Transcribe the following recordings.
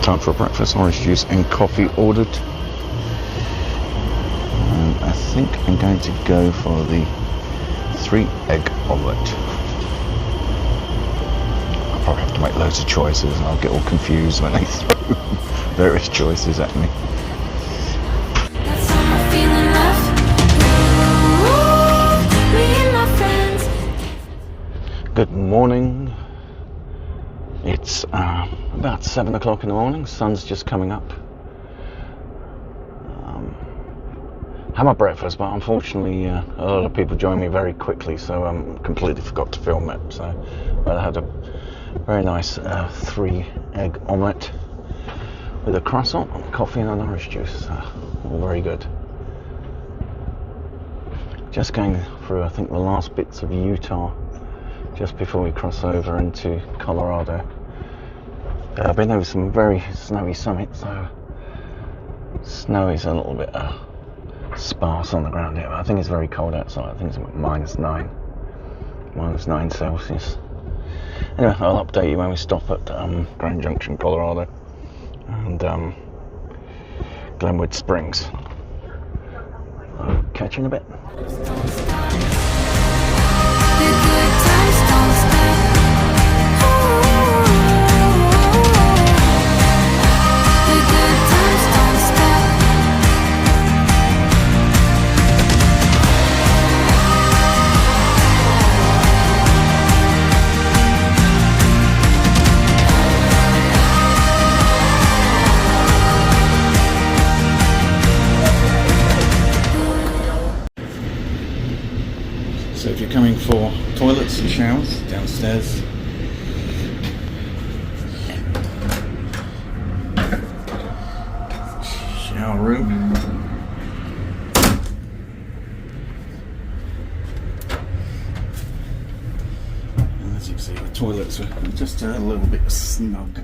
Time for breakfast, orange juice and coffee ordered. And I think I'm going to go for the 3-egg omelette. I'll probably have to make loads of choices and I'll get all confused when they throw various choices at me. Good morning. It's about 7 o'clock in the morning. Sun's just coming up. Had my breakfast, but unfortunately a lot of people joined me very quickly, so I completely forgot to film it. So I had a very nice 3-egg omelette with a croissant, coffee and an orange juice. All very good. Just going through, I think, the last bits of Utah just before we cross over into Colorado. I've been over some very snowy summits, so snow is a little bit sparse on the ground here. I think it's very cold outside. I think it's -9 Celsius. Anyway, I'll update you when we stop at Grand Junction, Colorado, and Glenwood Springs. I'll catch you in a bit. So if you're coming for toilets and showers, downstairs. Shower room. And as you can see, the toilets are just a little bit snug.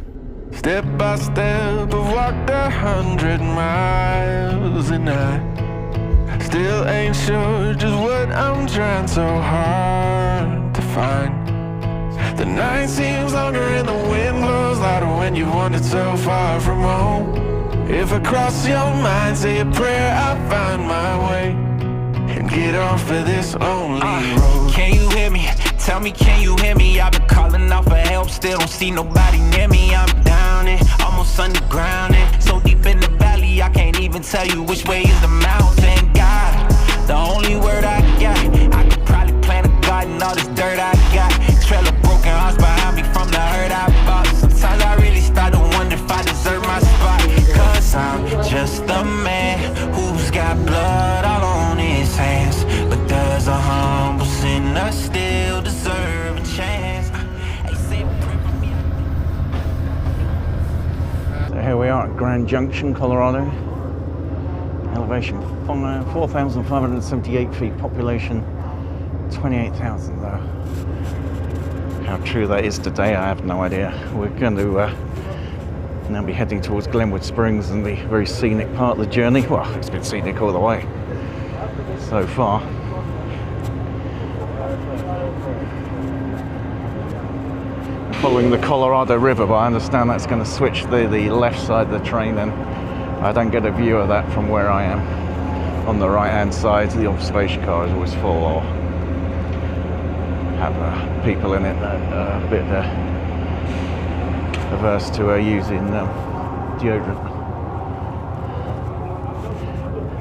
Step by step, I've walked 100 miles and I still ain't sure just what I'm trying so hard to find. The night seems longer and the wind blows louder when you wandered so far from home. If I cross your mind, say a prayer, I'll find my way and get off of this only road. Can you hear me? Tell me, can you hear me? I've been calling out for help, still don't see nobody near me. I'm down and almost underground and so deep in the valley, I can't even tell you which way is the mountain. God, the only word I got, I could probably plant a garden, all this dirt I got. Trail of broken hearts behind me from the hurt I bought. Sometimes I really start to wonder if I deserve my spot. Cause I'm just a man who's got blood all on his hands. But does a humble sinner still deserve a chance? Hey, say a prayer for me. So here we are at Grand Junction, Colorado. Elevation 4,578 feet, population 28,000 though. How true that is today, I have no idea. We're going to now be heading towards Glenwood Springs and the very scenic part of the journey. Well, it's been scenic all the way so far. Following the Colorado River, but I understand that's going to switch the left side of the train, and I don't get a view of that from where I am. On the right hand side, the observation car is always full or have people in it that are a bit averse to using deodorant.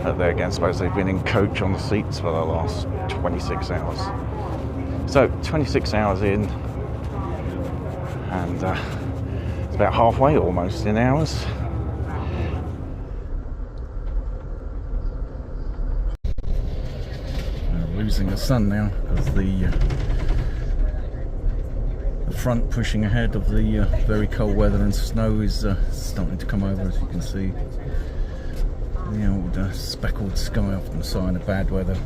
But there again, I suppose they've been in coach on the seats for the last 26 hours. So 26 hours in, and it's about halfway almost in hours. Losing the sun now because the front pushing ahead of the very cold weather and snow is starting to come over, as you can see. The old speckled sky often a sign of bad weather,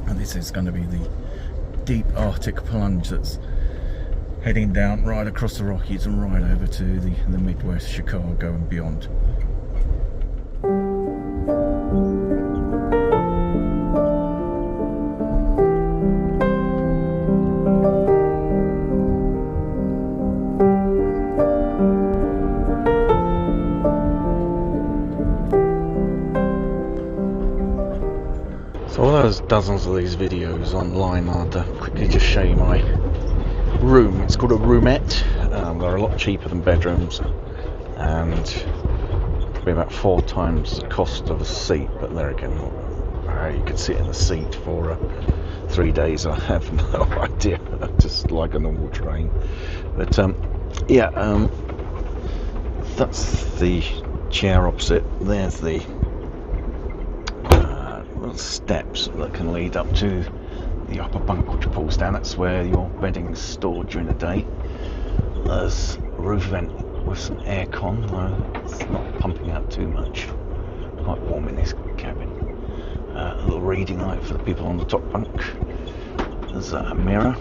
and this is going to be the deep Arctic plunge that's heading down right across the Rockies and right over to the Midwest, Chicago and beyond. there's dozens of these videos online. I'll quickly just show you my room. It's called a roomette. They're a lot cheaper than bedrooms, and probably about 4 times the cost of a seat. But there again, you could sit in the seat for 3 days. I have no idea. Just like a normal train. But that's the chair opposite. There's the little steps that can lead up to the upper bunk, which pulls down. That's where your bedding is stored during the day. There's a roof vent with some aircon, though it's not pumping out too much. Quite warm in this cabin. A little reading light for the people on the top bunk. There's a mirror.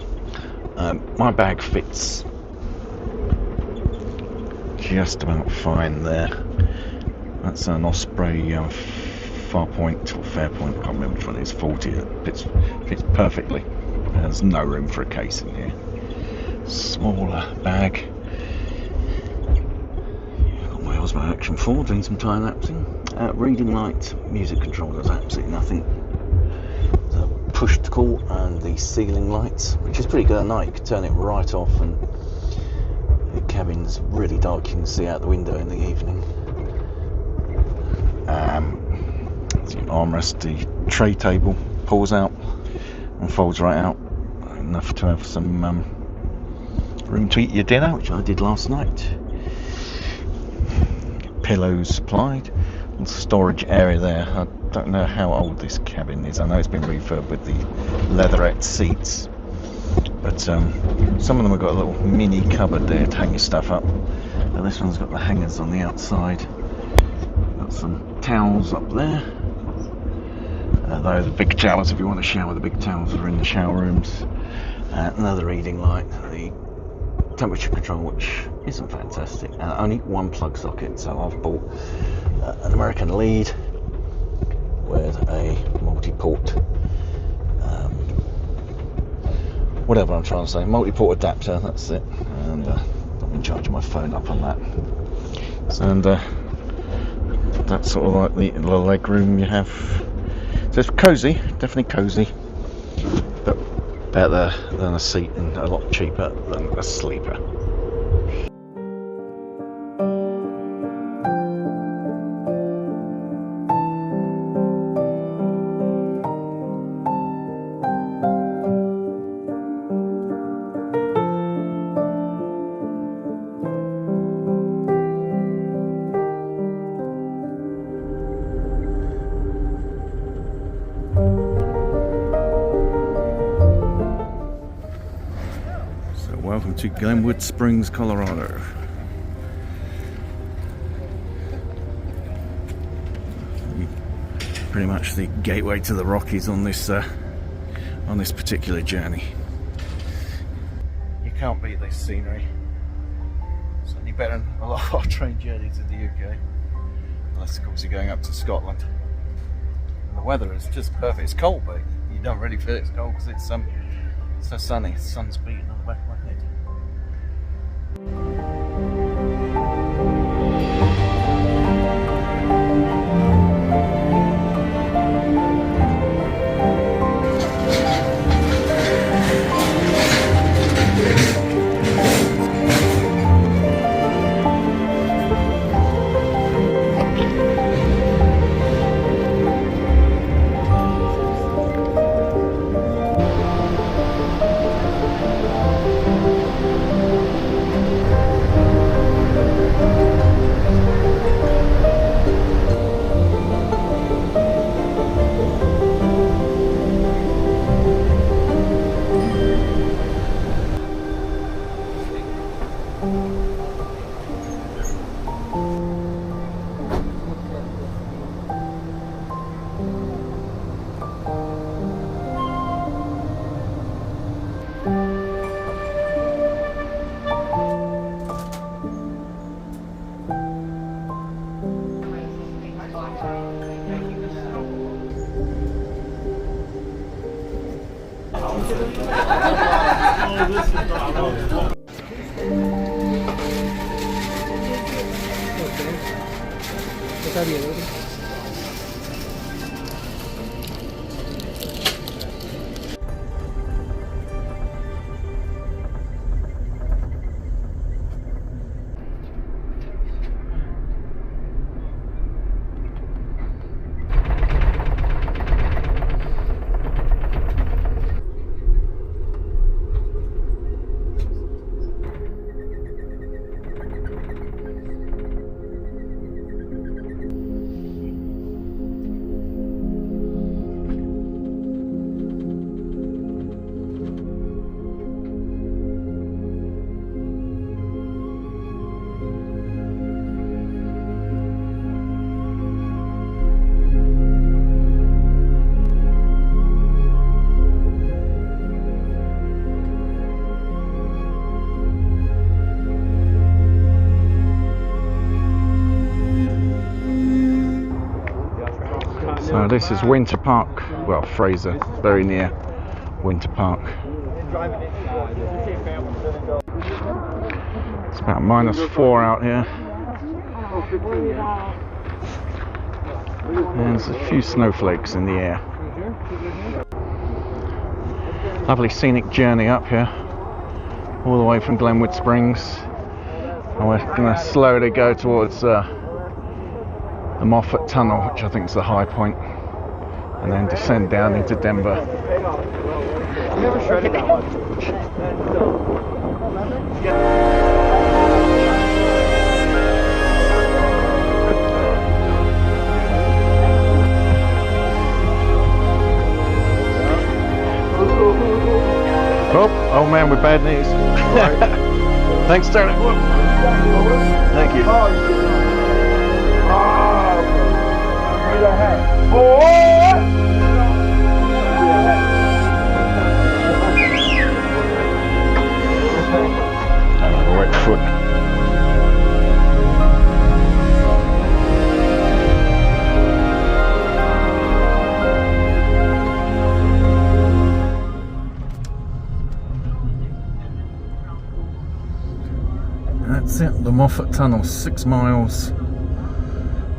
My bag fits just about fine there. That's an Osprey Farpoint or Fairpoint, I can't remember which one it is, 40. It fits perfectly. There's no room for a case in here. Smaller bag. Got my Osmo Action 4 doing some time lapsing. Reading light, music controllers, absolutely nothing. The push to call and the ceiling lights, which is pretty good at night. You can turn it right off, and the cabin's really dark. You can see out the window in the evening. The armrest, the tray table pulls out and folds right out, enough to have some room to eat your dinner, which I did last night. Pillows supplied, and storage area there. I don't know how old this cabin is. I know it's been refurbed with the leatherette seats, but some of them have got a little mini cupboard there to hang your stuff up, and this one's got the hangers on the outside. Got some towels up there. Though the big towels, if you want to shower, the big towels are in the shower rooms. Another reading light, the temperature control, which isn't fantastic. Only one plug socket, so I've bought an American lead with a multi-port, whatever I'm trying to say, multi-port adapter. That's it. And I've been charging my phone up on that. And that's sort of like the little leg room you have. So it's cosy, definitely cosy, but better than a seat and a lot cheaper than a sleeper. Welcome to Glenwood Springs, Colorado. Pretty much the gateway to the Rockies on this particular journey. You can't beat this scenery. Certainly better than a lot of our train journeys in the UK. Unless of course you're going up to Scotland. And the weather is just perfect. It's cold, but you don't really feel it's cold because it's so sunny. The sun's beating on the back of my head. So this is Winter Park, well Fraser, very near Winter Park. It's about -4 out here. And there's a few snowflakes in the air. Lovely scenic journey up here, all the way from Glenwood Springs. And we're going to slowly go towards the Moffat Tunnel, which I think is the high point, and then descend down into Denver. I've never shredded that much. Oh, old man with bad knees. Thanks, Tony. Thank you. Wet foot. That's it, the Moffat Tunnel, 6 miles,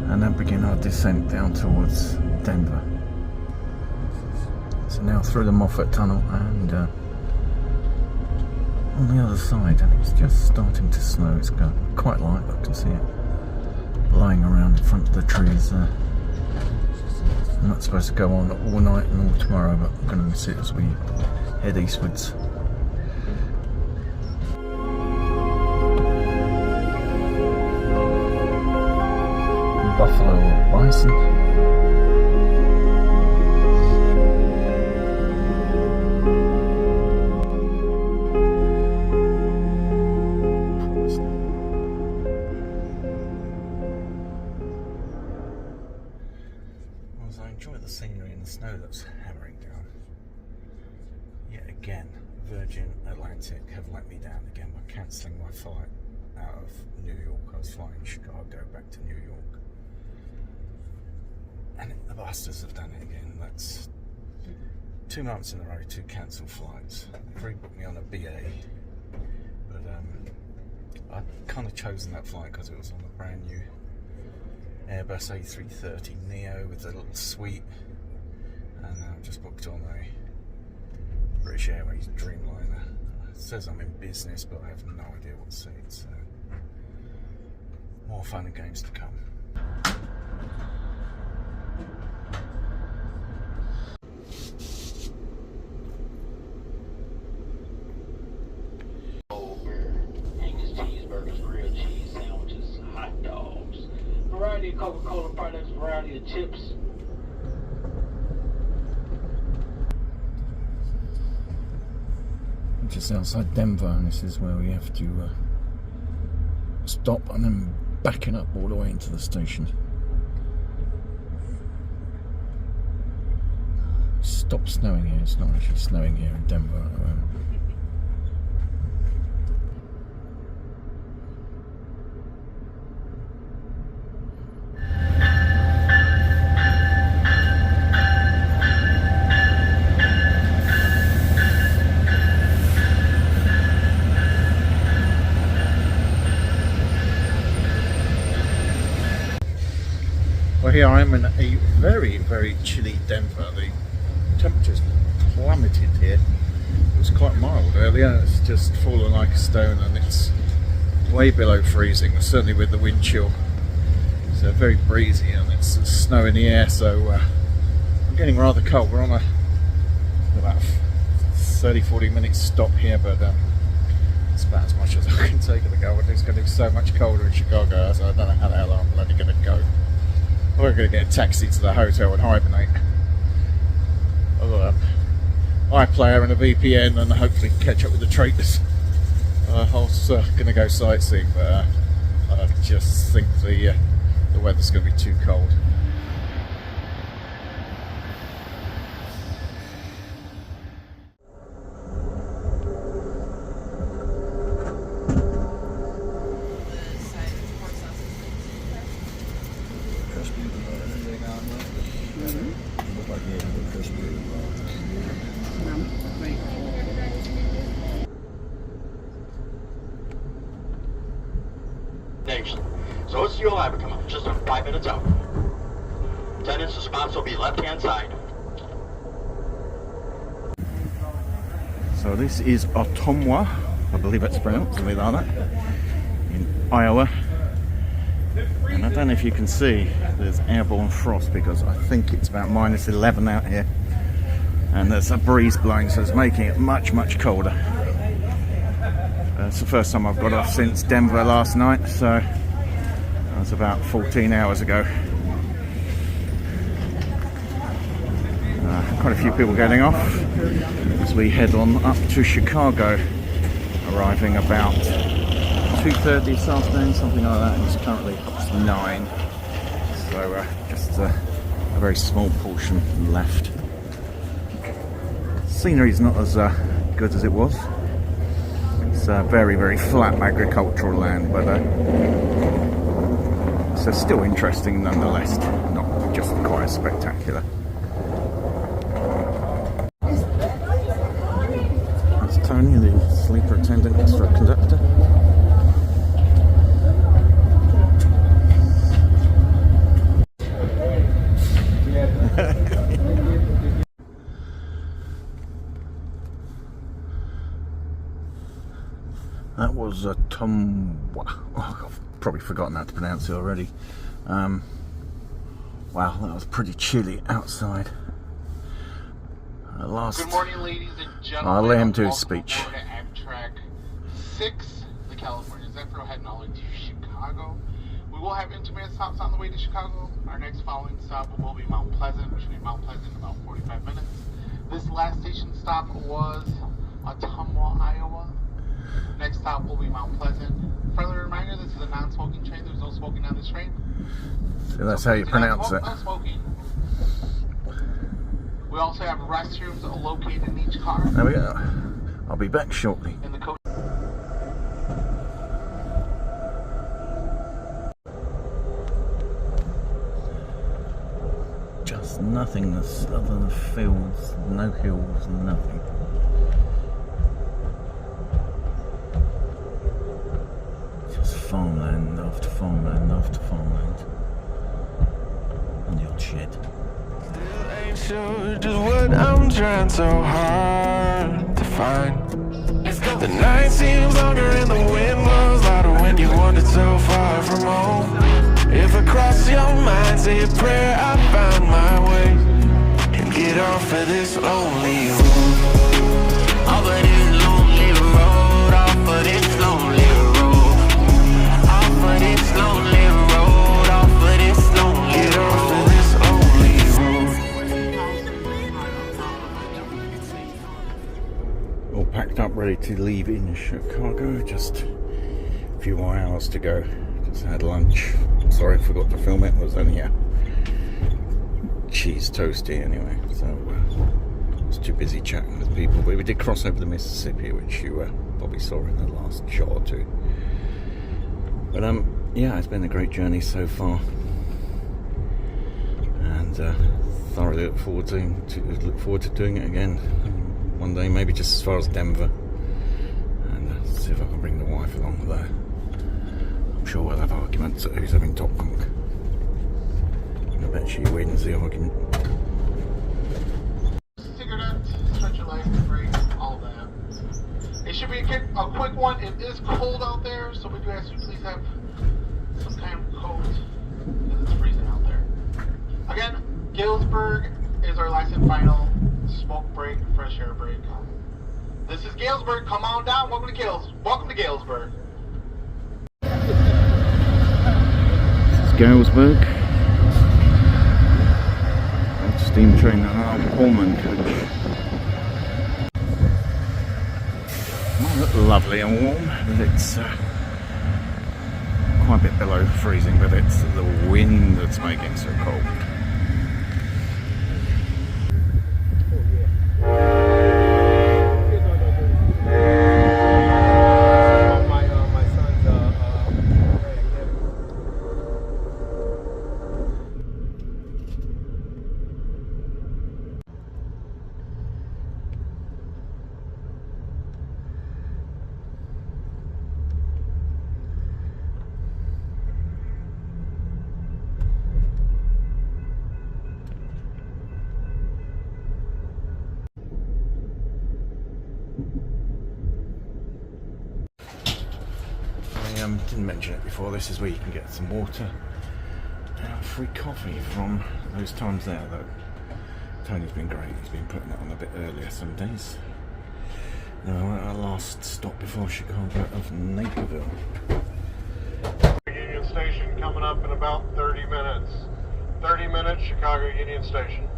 and then begin our descent down towards Denver. So now through the Moffat Tunnel and on the other side, and it's just starting to snow. It's got quite light, I can see it lying around in front of the trees there. I'm not supposed to go on all night and all tomorrow, but I'm going to miss it as we head eastwards. Buffalo or bison. As I enjoy the scenery and the snow that's hammering down, yet again Virgin Atlantic have let me down again by cancelling my flight out of New York. I was flying Chicago back to New York. And the bastards have done it again. That's 2 months in a row, 2 cancelled flights. They've rebooked me on a BA, but I'd kind of chosen that flight because it was on a brand new Airbus A330neo with a little suite, and I'm just booked on a British Airways Dreamliner. It says I'm in business, but I have no idea what seats. So more fun and games to come. Variety of Coca-Cola products, variety of chips. Just outside Denver, and this is where we have to stop and then backing up all the way into the station. Stop snowing here. It's not actually snowing here in Denver at the moment. Well, here I am in a very, very chilly Denver. The temperature's plummeted here. It was quite mild earlier. It's just fallen like a stone, and it's way below freezing, certainly with the wind chill. So very breezy, and it's snow in the air, so I'm getting rather cold. We're on about 30-40 minutes stop here, but it's about as much as I can take at the go. It's going to be so much colder in Chicago, so I don't know how the hell I'm bloody going to go. We're going to get a taxi to the hotel and hibernate. iPlayer and a VPN, and hopefully catch up with the traitors. I was going to go sightseeing, but I just think the weather's going to be too cold. nation. So it's the old Abercrombie, just 5 minutes out. Attendance, the spots will be left-hand side. So this is Ottumwa, I believe it's pronounced something like that, in Iowa. And I don't know if you can see, there's airborne frost because I think it's about -11 out here. And there's a breeze blowing, so it's making it much, much colder. It's the first time I've got off since Denver last night, so that was about 14 hours ago. Quite a few people getting off as we head on up to Chicago, arriving about 2:30 this afternoon, something like that. It's currently 9, so just a very small portion left. Scenery is not as good as it was. It's very, very flat agricultural land, but so still interesting nonetheless, not just quite as spectacular. That's Tony, the sleeper attendant extra conductor. That was a Ottumwa. Oh, I've probably forgotten how to pronounce it already. Wow, that was pretty chilly outside. Good morning, ladies and gentlemen. I'll let him do his Welcome speech. aboard Amtrak 6, the California Zephyr, heading all the way to Chicago. We will have intermittent stops on the way to Chicago. Our next following stop will be Mount Pleasant, which will be Mount Pleasant in about 45 minutes. This last station stop was Ottumwa, Iowa. Next stop will be Mount Pleasant. Friendly reminder, this is a non-smoking train. There's no smoking on this train. So that's how you pronounce it. No smoking. We also have restrooms located in each car. There we go. I'll be back shortly. In the coach. Just nothingness other than fields, no hills, nothing. Just farmland after farmland after farmland. And the odd shed. Still ain't sure just what I'm trying so hard to find. The night seems longer and the wind blows louder when you wander so far from home. If across your mind say a prayer, I found my way and get off of this lonely road. Off of this lonely road, off of this lonely road, off of this lonely road, off of this lonely Get off road. of this lonely road. All packed up, ready to leave in Chicago. Just a few more hours to go. Just had lunch. Sorry I forgot to film it. It was only a cheese toasty anyway. So I was too busy chatting with people. But we did cross over the Mississippi, which you probably saw in the last shot or two. But yeah, it's been a great journey so far. And thoroughly look forward to doing it again one day, maybe just as far as Denver, and see if I can bring the wife along there. I'm sure we'll have arguments at who's having top bunk. I bet she wins the argument. Cigarette, stretch your legs, break, all that. It should be a quick one. It is cold out there, so we do ask you please have some kind of coat because it's freezing out there. Again, Galesburg is our last and final smoke break, fresh air break. This is Galesburg. Come on down. Welcome to Galesburg. This is Galesburg. Steam train and our Pullman coach. Might look lovely and warm, but it's quite a bit below freezing, but it's the wind that's making it so cold. didn't mention it before, this is where you can get some water and free coffee from those times there, though. Tony's been great, he's been putting it on a bit earlier some days. Now we're at our last stop before Chicago of Naperville. Union Station coming up in about 30 minutes. 30 minutes, Chicago Union Station.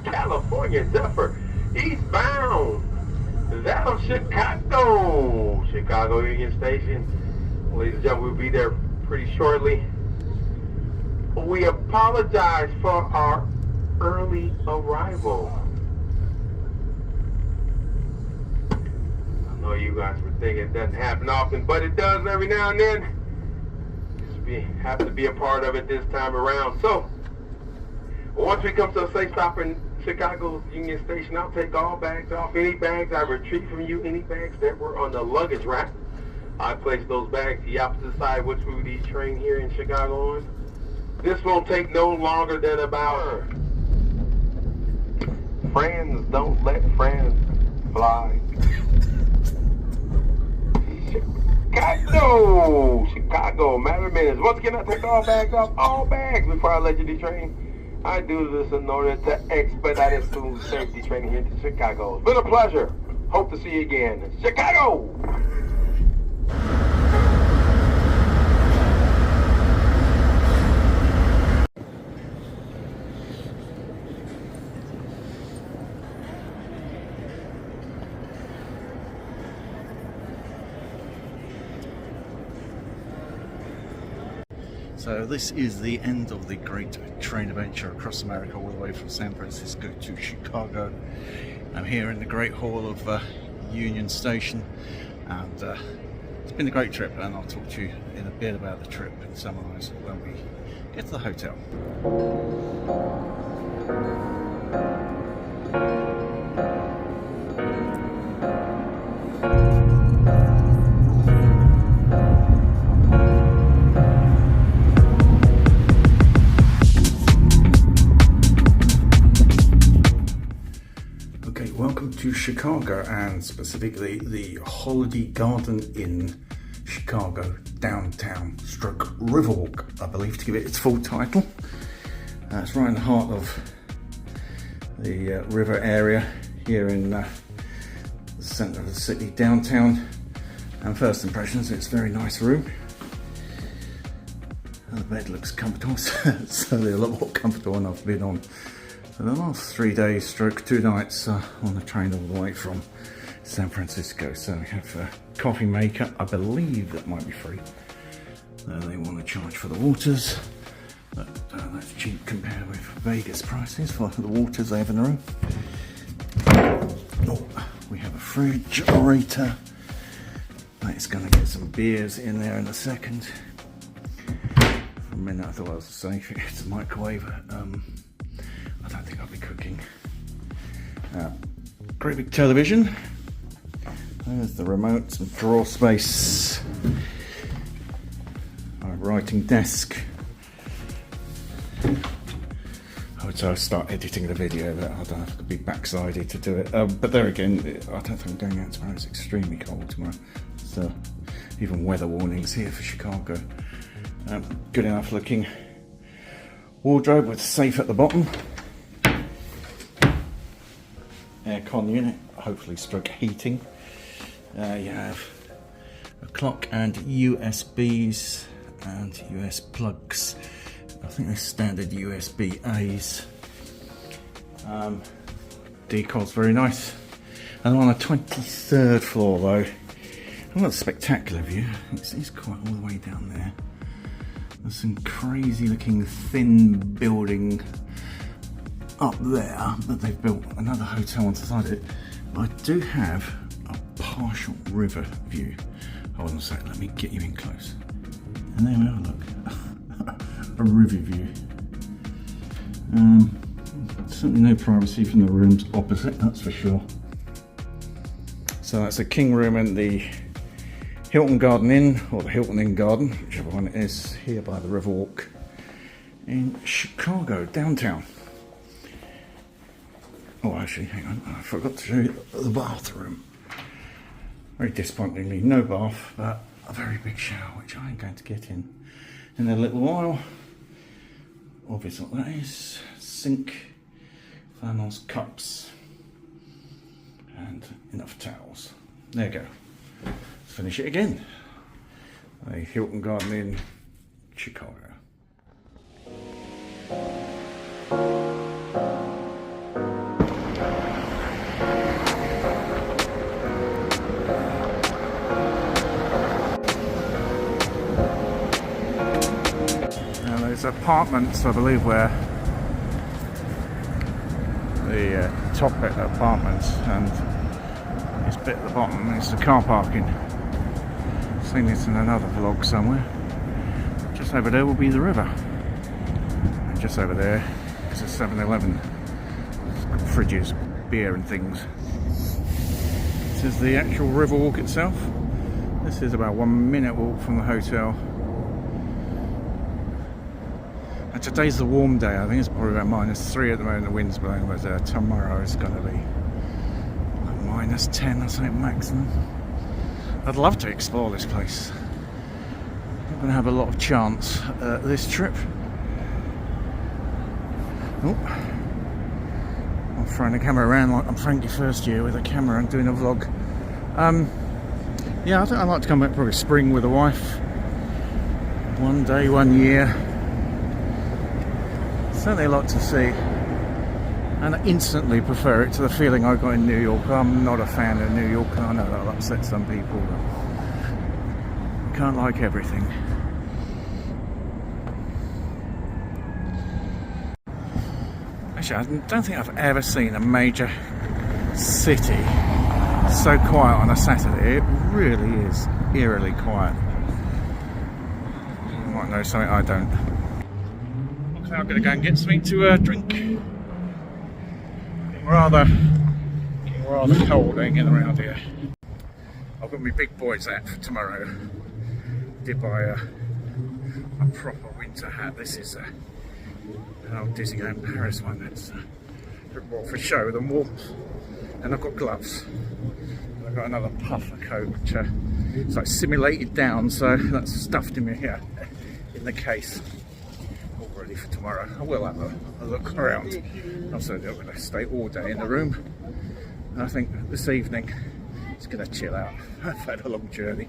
California Zephyr, eastbound. That of Chicago. Chicago Union Station. Ladies and gentlemen, we'll be there pretty shortly. We apologize for our early arrival. I know you guys were thinking it doesn't happen often, but it does every now and then. Just happen to be a part of it this time around. So, once we come to a safe stop in Chicago Union Station, I'll take all bags off. Any bags I retrieve from you, any bags that were on the luggage rack, I place those bags to the opposite side, which will be the train here in Chicago on. This won't take no longer than about... Friends don't let friends fly. Chicago, matter of minutes. Once again, I take all bags off, all bags, before I let you detrain. I do this in order to expedite a smooth safety training here to Chicago. It's been a pleasure. Hope to see you again. Chicago! So this is the end of the great train adventure across America, all the way from San Francisco to Chicago. I'm here in the Great Hall of Union Station, and it's been a great trip, and I'll talk to you in a bit about the trip and summarise when we get to the hotel. Welcome to Chicago, and specifically the Holiday Garden Inn, Chicago downtown stroke Riverwalk, I believe, to give it its full title. It's right in the heart of the river area here in the centre of the city, downtown. And first impressions, it's a very nice room. And the bed looks comfortable, certainly a lot more comfortable than I've been on for the last 3 days, stroke 2 nights on the train all the way from San Francisco. So we have a coffee maker, I believe that might be free. They want to charge for the waters, but that's cheap compared with Vegas prices for the waters they have in the room. Oh, we have a refrigerator. It's going to get some beers in there in a second. For a minute I thought I was safe, it's a microwave. I don't think I'll be cooking. Great big television. There's the remote, some drawer space. Our writing desk. I would say I'll start editing the video, but I don't have to be backsided to do it. But there again, I don't think I'm going out tomorrow. It's extremely cold tomorrow. So even weather warnings here for Chicago. Good enough looking wardrobe with safe at the bottom. Aircon unit, hopefully stroke heating. You have a clock and USBs and US plugs. I think they're standard USB-A's. Decal's very nice. And on the 23rd floor though, not a spectacular view, it's quite all the way down there. There's some crazy looking thin building up there, but they've built another hotel on the side of it. I do have a partial river view. Hold on a sec, let me get you in close. And there we are, look. A river view. Certainly no privacy from the rooms opposite, that's for sure. So that's a king room in the Hilton Garden Inn, or the Hilton Inn Garden, whichever one it is, here by the Riverwalk in Chicago, downtown. Oh, actually, hang on, I forgot to show you the bathroom. Very disappointingly, no bath, but a very big shower, which I am going to get in a little while. Obviously what that is: sink, flannels, cups, and enough towels. There you go. Let's finish it again. A Hilton Garden Inn, Chicago. There's apartments, I believe, where the top bit of apartments, and this bit at the bottom is the car parking. I've seen this in another vlog somewhere. Just over there will be the river, and just over there is a 7-Eleven, fridges, beer and things. This is the actual river walk itself. This is about 1 minute walk from the hotel. And today's the warm day. I think it's probably about -3 at the moment, the wind's blowing, but tomorrow is going to be like -10 or something maximum. I'd love to explore this place. I'm going to have a lot of chance this trip. Oh, I'm throwing the camera around like I'm Frankie first year with a camera and doing a vlog. Yeah, I think I'd like to come back probably spring with a wife. 1 day, 1 year. Certainly a lot to see, and I instantly prefer it to the feeling I got in New York. I'm not a fan of New York. I know that'll upset some people, but I can't like everything. Actually, I don't think I've ever seen a major city so quiet on a Saturday. It really is eerily quiet. You might know something I don't. I'm going to go and get something to drink. Getting rather cold getting around here. I've got my big boys out for tomorrow. Did buy a proper winter hat. This is an old Disneyland Paris one. That's a bit more for show than warmth. And I've got gloves. I've got another puffer coat, which it's like simulated down, so that's stuffed in here in the case. Ready for tomorrow. I will have a look around. I'm certainly not going to stay all day in the room. And I think this evening it's going to chill out. I've had a long journey.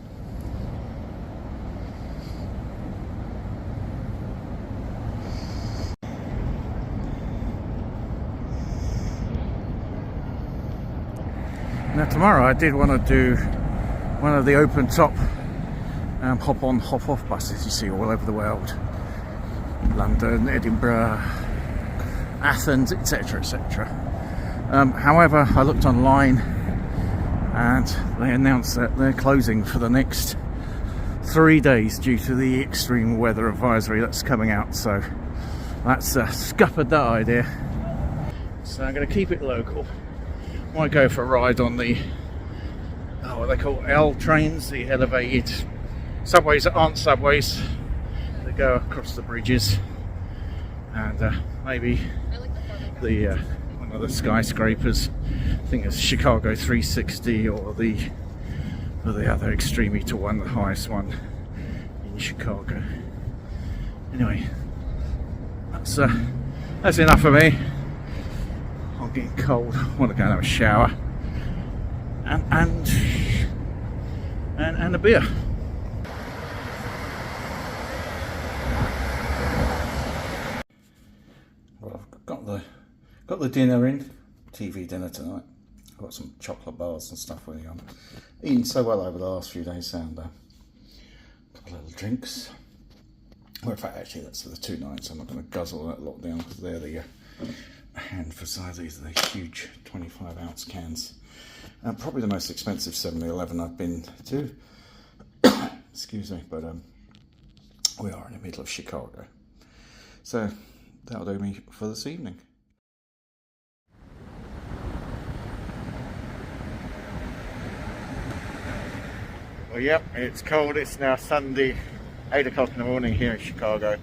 Now tomorrow I did want to do one of the open top hop on hop off buses you see all over the world. London, Edinburgh, Athens, etc, etc. However, I looked online and they announced that they're closing for the next 3 days due to the extreme weather advisory that's coming out, so that's scuppered that idea. So I'm going to keep it local. Might go for a ride on the what they call L trains, the elevated subways that aren't subways. They go across the bridges, and maybe the one of the skyscrapers. I think it's Chicago 360 or the other extremely tall one, the highest one in Chicago. Anyway, that's enough for me. I'm getting cold. I want to go and have a shower and a beer. Well, I've got the dinner in. TV dinner tonight. I've got some chocolate bars and stuff with you. I'm eating so well over the last few days, and a couple of little drinks. Well, in fact, actually, that's for the 2 nights. I'm not going to guzzle that lot down because they're the hand for size. These are the huge 25-ounce cans. Probably the most expensive 7-Eleven I've been to. Excuse me, but we are in the middle of Chicago. So that'll do me for this evening. Well, yep, it's cold. It's now Sunday, 8 o'clock in the morning here in Chicago.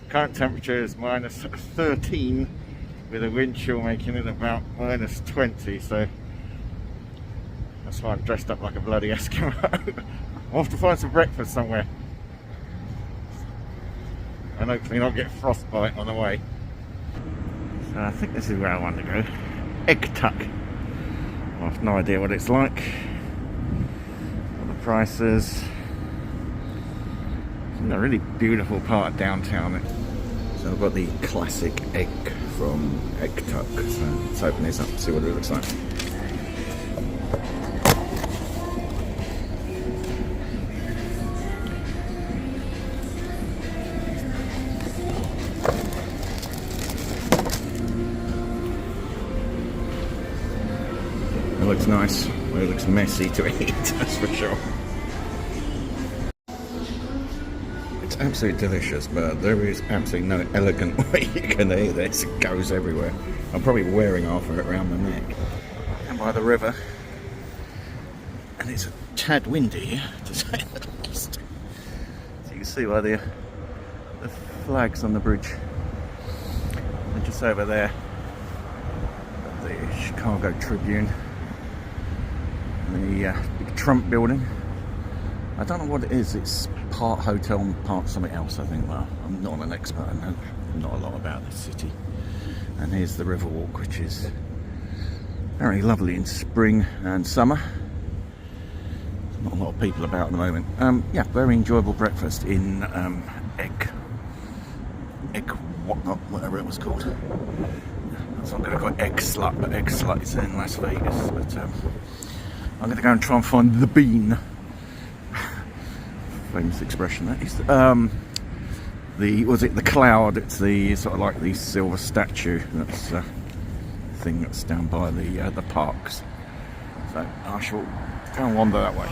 Current temperature is minus 13 with a wind chill making it about minus 20, so that's why I'm dressed up like a bloody Eskimo. I'll have to find some breakfast somewhere and hopefully not get frostbite on the way. So I think this is where I want to go. Egg Tuck. I have no idea what it's like, what the price is. It's in a really beautiful part of downtown. So I've got the classic egg from Egg Tuck. So let's open this up and see what it looks like. It looks nice, but it looks messy to eat, that's for sure. It's absolutely delicious, but there is absolutely no elegant way you can eat this. It goes everywhere. I'm probably wearing half of it around my neck. And by the river, and it's a tad windy here, to say the least. So you can see by the flags on the bridge. And just over there, the Chicago Tribune. The big Trump building. I don't know what it is. It's part hotel and part something else, I think. Well, I'm not an expert. I know not a lot about the city. And here's the Riverwalk, which is very lovely in spring and summer. Not a lot of people about at the moment. Yeah, very enjoyable breakfast in egg whatnot, whatever it was called. So I'm going to call it Egg Slut, but Egg Slut is in Las Vegas. But I'm going to go and try and find the bean. Famous expression that is. The cloud? It's the sort of like the silver statue. That's the thing that's down by the parks. So I shall go and wander that way.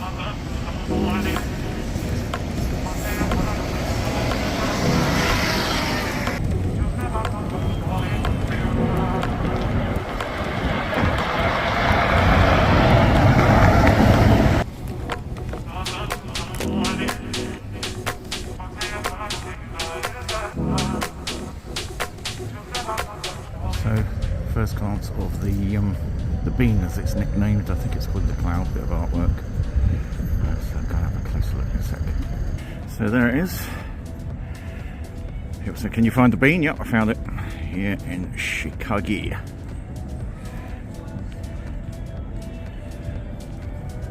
First glance of the bean, as it's nicknamed. I think it's called the cloud, bit of artwork. So I'm going to have a closer look in a sec. So there it is. People say, can you find the bean? Yep, I found it here in Chicago.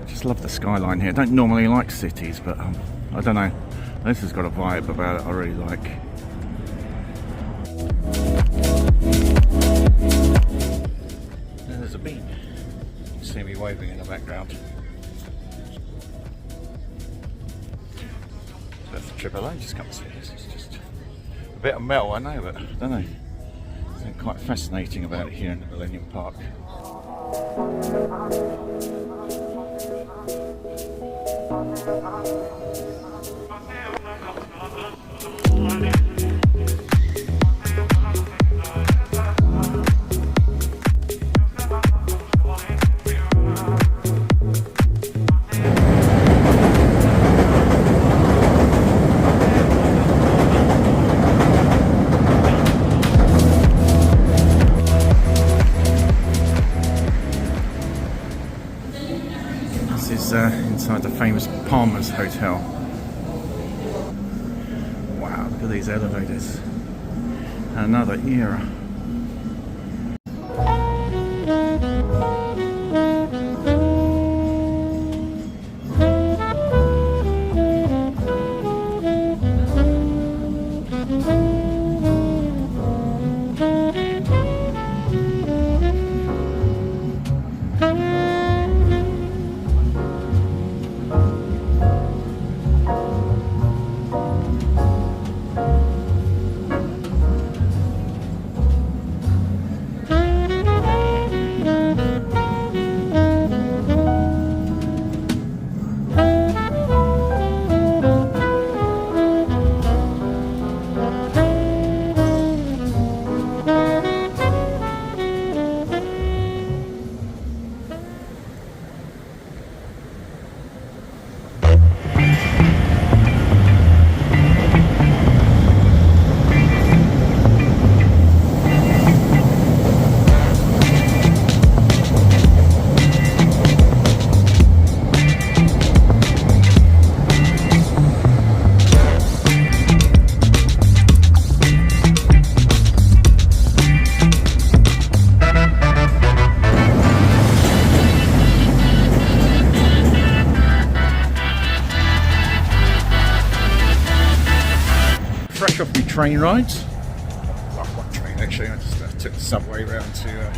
Just love the skyline here. Don't normally like cities, but I don't know. This has got a vibe about it I really like. There's a bean. You can see me waving in the background. So that's the trip alone. Just come and see this. It's just a bit of metal, I know, but I don't know. Something quite fascinating about it here in the Millennium Park. Inside the famous Palmer's Hotel. Wow, look at these elevators. Another era. train rides. Well, one train actually. I just took the subway round to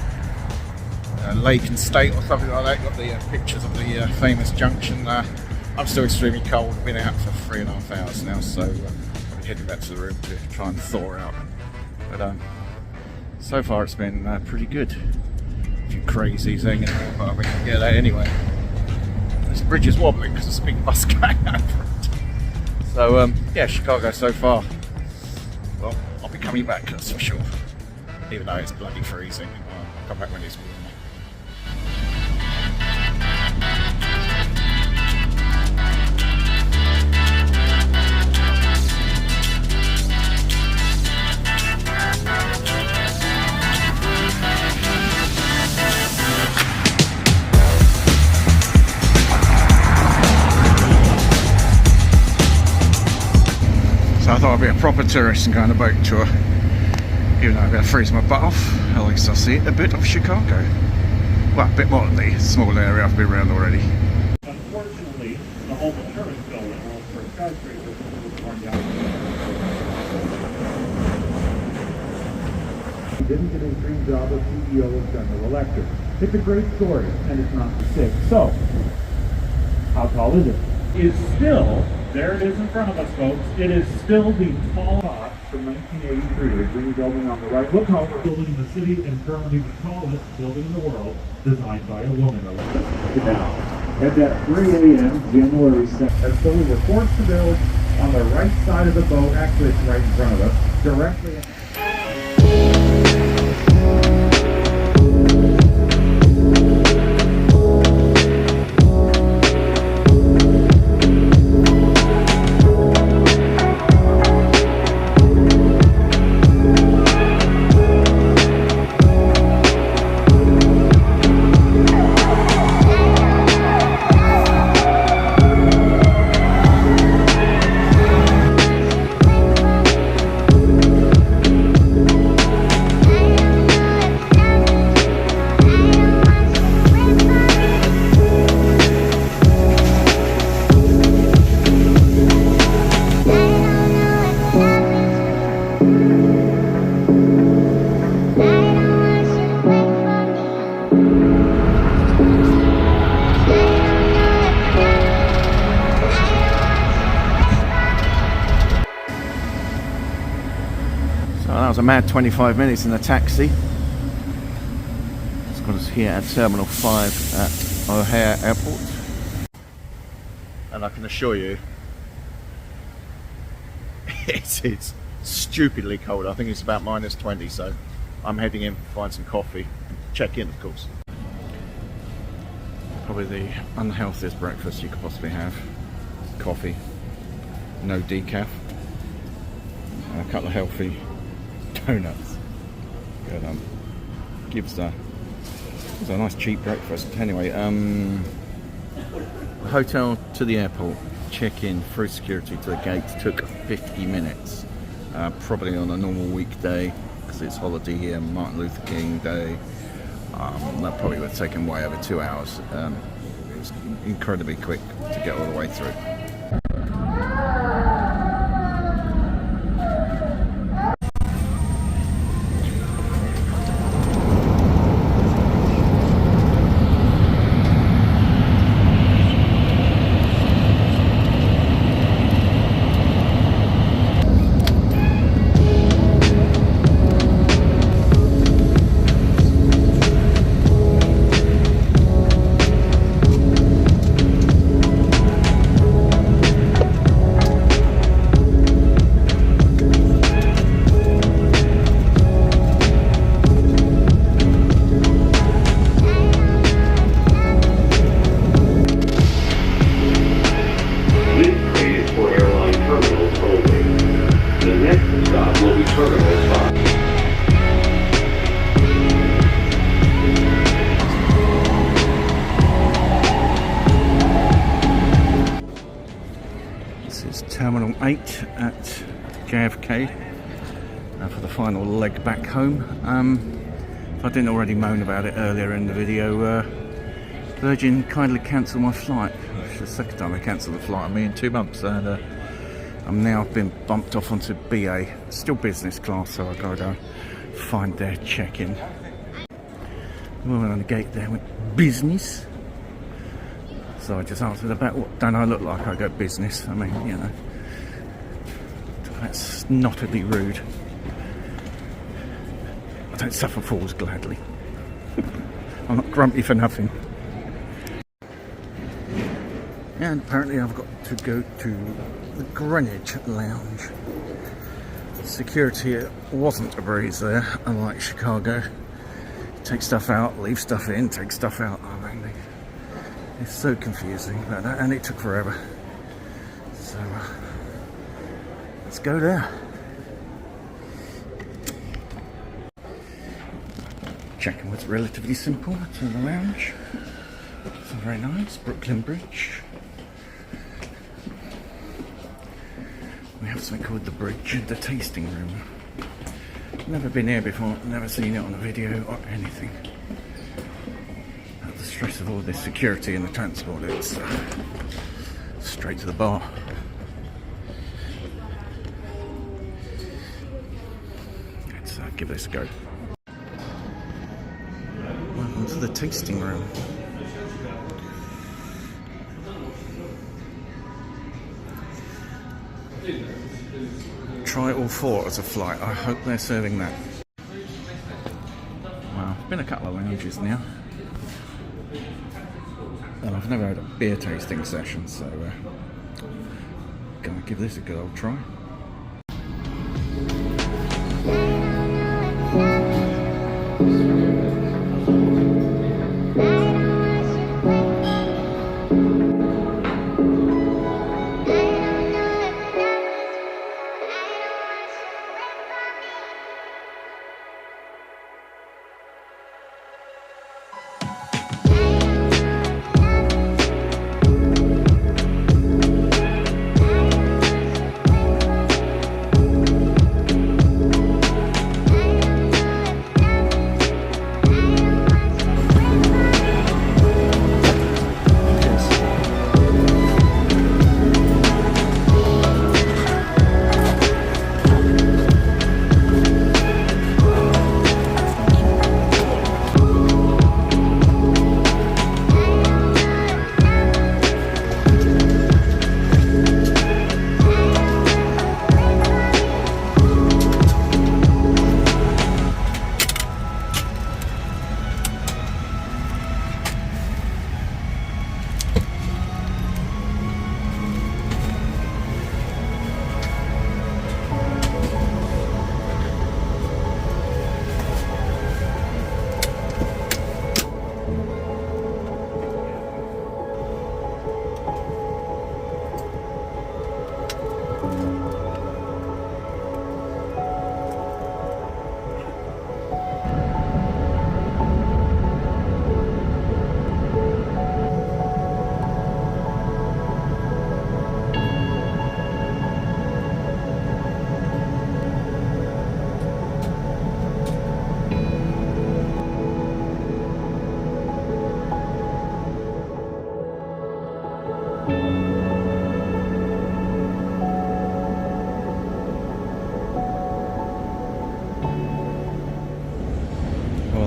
Lake and State or something like that. Got the pictures of the famous junction. I'm still extremely cold. I've been out for 3.5 hours now, so I'm heading back to the room to try and thaw out. But so far it's been pretty good. A few crazies hanging around, but we can get that anyway. This bridge is wobbling because there's a big bus going over it. So yeah, Chicago so far. Well, I'll be coming back, that's for sure. Even though it's bloody freezing. I'll come back when it's warmer. So I thought I'd be a proper tourist and go on a boat tour. Even though I'm going to freeze my butt off, at least I'll see a bit of Chicago. Well, a bit more than the small area I've been around already. Unfortunately, the home insurance building for skyscrapers was torn down. He didn't get his dream job of CEO of General Electric. It's a great story, and it's not sick. So, how tall is it? It's still, there it is in front of us, folks. It is still the tall top from 1983, a green building on the right. Look how we're building in the city, and currently the tallest building in the world, designed by a woman. Now, at that 3 a.m. January 2nd, as though we were forced to build on the right side of the boat, actually it's right in front of us, directly. That was a mad 25 minutes in the taxi. It's got us here at Terminal 5 at O'Hare Airport. And I can assure you, it's stupidly cold. I think it's about -20, so I'm heading in to find some coffee. Check in, of course. Probably the unhealthiest breakfast you could possibly have. Coffee, no decaf, and a couple of healthy donuts. Good, gives a nice cheap breakfast. Anyway, the hotel to the airport, check-in through security to the gate took 50 minutes. Probably on a normal weekday, because it's holiday here, Martin Luther King Day. That probably would have taken way over 2 hours. It was incredibly quick to get all the way through. Terminal 8 at JFK for the final leg back home. If I didn't already moan about it earlier in the video, Virgin kindly cancelled my flight. It's the second time they cancelled the flight on me in 2 months, and I'm now been bumped off onto BA, still business class, so I've got to go find their check-in. Woman on the gate there went, business? So I just answered about, what don't I look like I go business? I mean, you know, that's nottedly rude. I don't suffer fools gladly. I'm not grumpy for nothing. And apparently I've got to go to the Greenwich Lounge. Security wasn't a breeze there, unlike Chicago. Take stuff out, leave stuff in, take stuff out. I mean, it's so confusing, and it took forever. So let's go there. Check-in was relatively simple to the lounge. It's very nice, Brooklyn Bridge. We have something called the Bridge, the tasting room. Never been here before, never seen it on a video or anything. At the stress of all this security and the transport, it's straight to the bar. Let's give this a go. Welcome to the tasting room. Try all 4 as a flight. I hope they're serving that. Wow, been a couple of lounges now, and I've never had a beer tasting session, so gonna give this a good old try.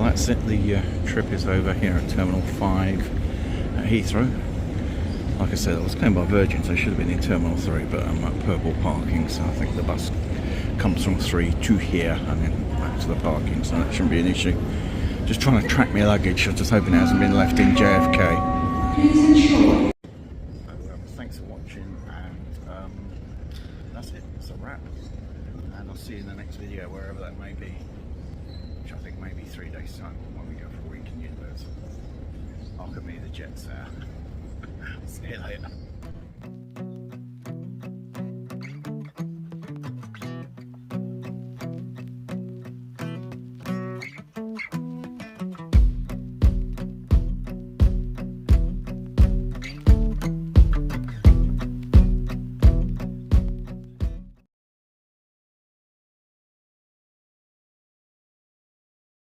That's it, the trip is over here at Terminal 5 at Heathrow. Like I said, I was going by Virgin, so I should have been in Terminal 3, but I'm at purple parking, so I think the bus comes from 3 to here and then back to the parking, so that shouldn't be an issue. Just trying to track my luggage, I'm just hoping it hasn't been left in JFK. Thanks for watching, and that's it, it's a wrap. And I'll see you in the next video, wherever that may be. Which I think may be 3 days time when we go for a week in Universal. Look at me, the jet's out. See you later.